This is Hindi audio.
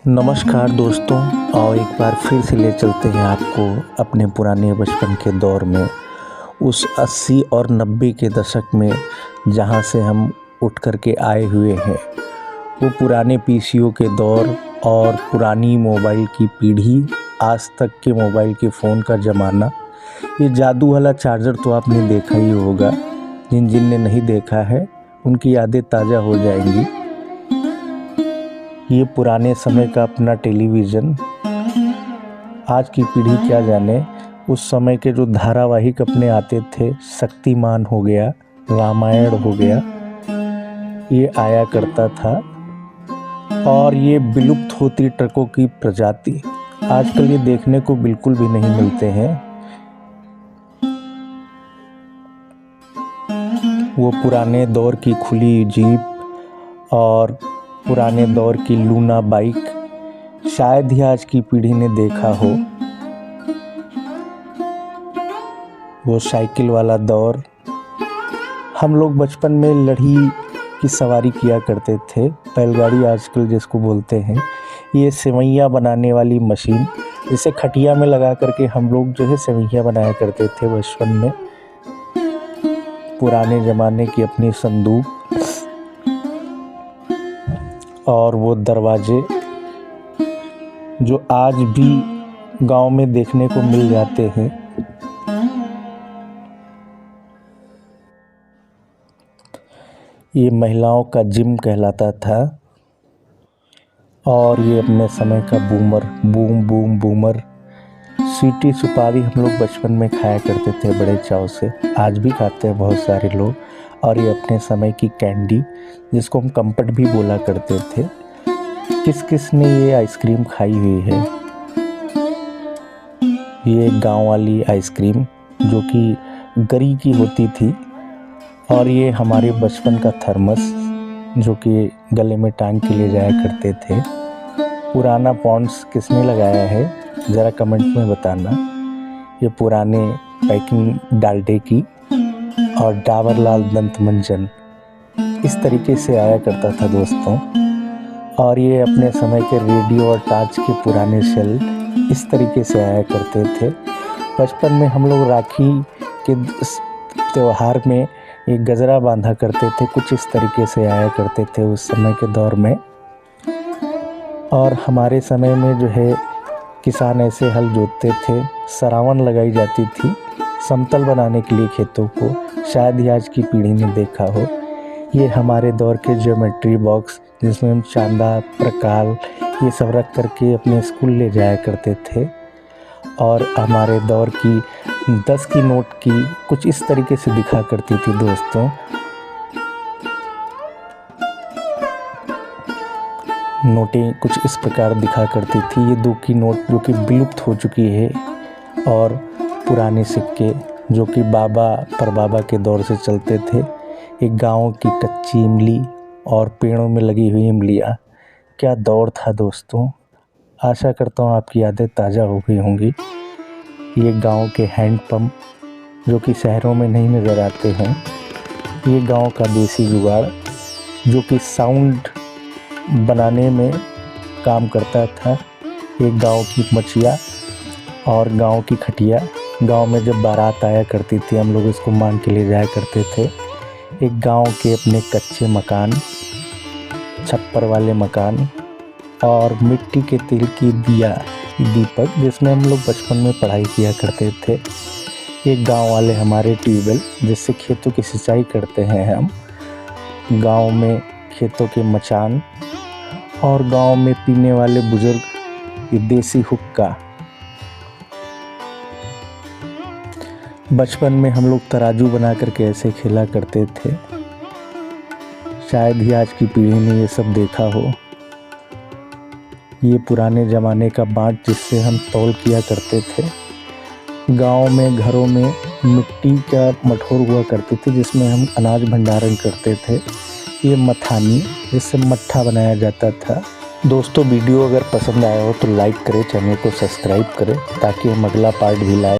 नमस्कार दोस्तों। और एक बार फिर से ले चलते हैं आपको अपने पुराने बचपन के दौर में, उस 80 और 90 के दशक में जहां से हम उठ कर के आए हुए हैं। वो पुराने पीसीओ के दौर और पुरानी मोबाइल की पीढ़ी, आज तक के मोबाइल के फ़ोन का ज़माना। ये जादू वाला चार्जर तो आपने देखा ही होगा। जिन ने नहीं देखा है उनकी यादें ताज़ा हो जाएंगी। ये पुराने समय का अपना टेलीविज़न, आज की पीढ़ी क्या जाने। उस समय के जो धारावाहिक अपने आते थे, शक्तिमान हो गया, रामायण हो गया, ये आया करता था। और ये विलुप्त होती ट्रकों की प्रजाति आजकल ये देखने को बिल्कुल भी नहीं मिलते हैं। वो पुराने दौर की खुली जीप और पुराने दौर की लूना बाइक शायद ही आज की पीढ़ी ने देखा हो। वो साइकिल वाला दौर, हम लोग बचपन में लड़ी की सवारी किया करते थे, बैलगाड़ी आजकल जिसको बोलते हैं। ये सेवइयाँ बनाने वाली मशीन, जिसे खटिया में लगा करके हम लोग जो है सेवइयाँ बनाया करते थे बचपन में। पुराने ज़माने की अपनी संदूक और वो दरवाजे जो आज भी गांव में देखने को मिल जाते हैं। ये महिलाओं का जिम कहलाता था। और ये अपने समय का बूमर, बूम बूम बूमर, सीटी सुपारी हम लोग बचपन में खाया करते थे बड़े चाव से, आज भी खाते हैं बहुत सारे लोग। और ये अपने समय की कैंडी, जिसको हम कंपट भी बोला करते थे। किस किस ने ये आइसक्रीम खाई हुई है। ये गांव वाली आइसक्रीम जो कि गरी की होती थी। और ये हमारे बचपन का थर्मस जो कि गले में टांग के ले जाया करते थे। पुराना पॉन्ड्स किसने लगाया है ज़रा कमेंट में बताना। ये पुराने पैकिंग डालडे की और डाबर लाल दंत मंजन इस तरीके से आया करता था दोस्तों। और ये अपने समय के रेडियो और टार्च के पुराने सेल इस तरीके से आया करते थे। बचपन में हम लोग राखी के त्यौहार में एक गजरा बांधा करते थे, कुछ इस तरीके से आया करते थे उस समय के दौर में। और हमारे समय में जो है किसान ऐसे हल जोतते थे, सरावन लगाई जाती थी समतल बनाने के लिए खेतों को, शायद ही आज की पीढ़ी ने देखा हो। ये हमारे दौर के ज्योमेट्री बॉक्स, जिसमें हम चांदा, प्रकाल ये सब रख करके अपने स्कूल ले जाया करते थे। और हमारे दौर की 10 की नोट की कुछ इस तरीके से दिखा करती थी दोस्तों। नोटें कुछ इस प्रकार दिखा करती थी। ये 2 की नोट जो कि विलुप्त हो चुकी है। और पुराने सिक्के जो कि बाबा परबाबा के दौर से चलते थे। एक गाँव की कच्ची इमली और पेड़ों में लगी हुई इमलियाँ, क्या दौर था दोस्तों। आशा करता हूँ आपकी यादें ताज़ा हो गई होंगी। ये गांव के हैंडपंप जो कि शहरों में नहीं नज़र आते हैं। ये गांव का देसी जुगाड़ जो कि साउंड बनाने में काम करता था। एक गांव की मचिया और गांव की खटिया, गांव में जब बारात आया करती थी हम लोग इसको मान के ले जाया करते थे। एक गांव के अपने कच्चे मकान, छप्पर वाले मकान और मिट्टी के तेल की दिया, दीपक, जिसमें हम लोग बचपन में पढ़ाई किया करते थे। एक गांव वाले हमारे ट्यूबवेल जिससे खेतों की सिंचाई करते हैं हम। गांव में खेतों के मचान और गांव में पीने वाले बुजुर्ग, ये देसी हुक्का। बचपन में हम लोग तराजू बना करके ऐसे खेला करते थे। शायद ही आज की पीढ़ी ने ये सब देखा हो। ये पुराने ज़माने का बाट जिससे हम तौल किया करते थे। गांव में घरों में मिट्टी का मटोर हुआ करती थी जिसमें हम अनाज भंडारण करते थे। ये मथानी जिससे मट्ठा बनाया जाता था। दोस्तों वीडियो अगर पसंद आया हो तो लाइक करें, चैनल को सब्सक्राइब करें ताकि हम अगला पार्ट भी लाएं।